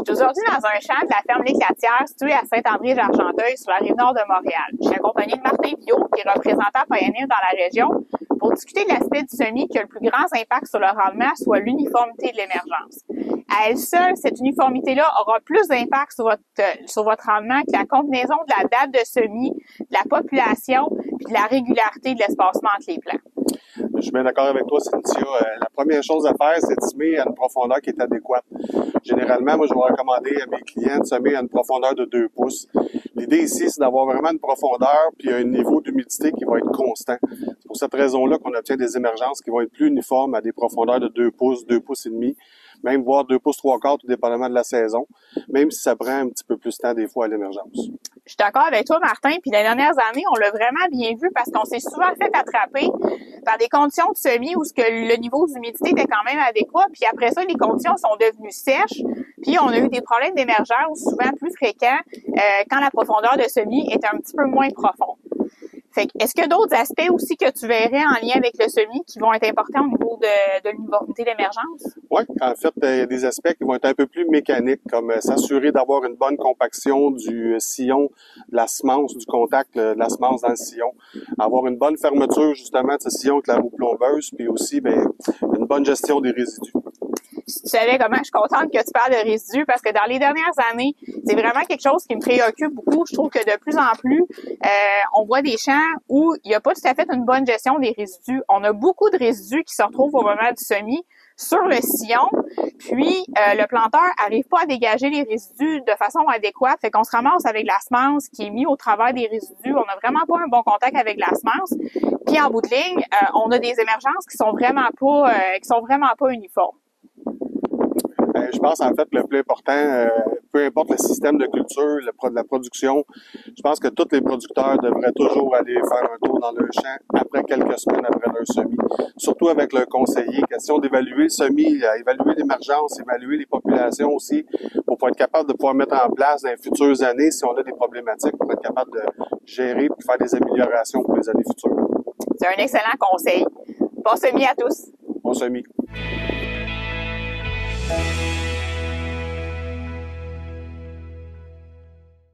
Je suis aujourd'hui dans un champ de la ferme L'Éclatière, situé à Saint-André-d'Argenteuil, sur la rive nord de Montréal. Je suis accompagnée de Martin Viault, qui est représentant Pioneer dans la région, pour discuter de l'aspect du semis qui a le plus grand impact sur le rendement, soit l'uniformité de l'émergence. À elle seule, cette uniformité-là aura plus d'impact sur votre rendement que la combinaison de la date de semis, de la population, puis de la régularité de l'espacement entre les plants. Je suis bien d'accord avec toi, Cynthia. La première chose à faire, c'est de semer à une profondeur qui est adéquate. Généralement, moi, je vais recommander à mes clients de semer à une profondeur de 2 pouces. L'idée ici, c'est d'avoir vraiment une profondeur puis un niveau d'humidité qui va être constant. C'est pour cette raison-là qu'on obtient des émergences qui vont être plus uniformes à des profondeurs de 2 pouces, 2 pouces et demi, même voire 2 pouces 3/4, tout dépendamment de la saison, même si ça prend un petit peu plus de temps des fois à l'émergence. Je suis d'accord avec toi, Martin. Puis les dernières années, on l'a vraiment bien vu parce qu'on s'est souvent fait attraper par des conditions de semis où le niveau d'humidité était quand même adéquat. Puis après ça, les conditions sont devenues sèches. Puis on a eu des problèmes d'émergence souvent plus fréquents quand la profondeur de semis est un petit peu moins profonde. Fait que, est-ce qu'il y a d'autres aspects aussi que tu verrais en lien avec le semis qui vont être importants au niveau de l'uniformité d'émergence? Oui, en fait, il y a des aspects qui vont être un peu plus mécaniques, comme s'assurer d'avoir une bonne compaction du sillon, de la semence, du contact de la semence dans le sillon, avoir une bonne fermeture justement de ce sillon avec la roue plombeuse, puis aussi une bonne gestion des résidus. Si tu savais comment je suis contente que tu parles de résidus parce que dans les dernières années, c'est vraiment quelque chose qui me préoccupe beaucoup. Je trouve que de plus en plus, on voit des champs où il n'y a pas tout à fait une bonne gestion des résidus. On a beaucoup de résidus qui se retrouvent au moment du semis sur le sillon, puis le planteur arrive pas à dégager les résidus de façon adéquate, fait qu'on se ramasse avec la semence qui est mise au travers des résidus. On n'a vraiment pas un bon contact avec la semence. Puis en bout de ligne, on a des émergences qui sont vraiment pas uniformes. Je pense en fait le plus important, peu importe le système de culture, la production, je pense que tous les producteurs devraient toujours aller faire un tour dans leur champ après quelques semaines après leur semis. Surtout avec le conseiller, question d'évaluer le semis, évaluer l'émergence, évaluer les populations aussi, pour être capable de pouvoir mettre en place dans les futures années, si on a des problématiques, pour être capable de gérer et faire des améliorations pour les années futures. C'est un excellent conseil. Bon semis à tous. Bon semis.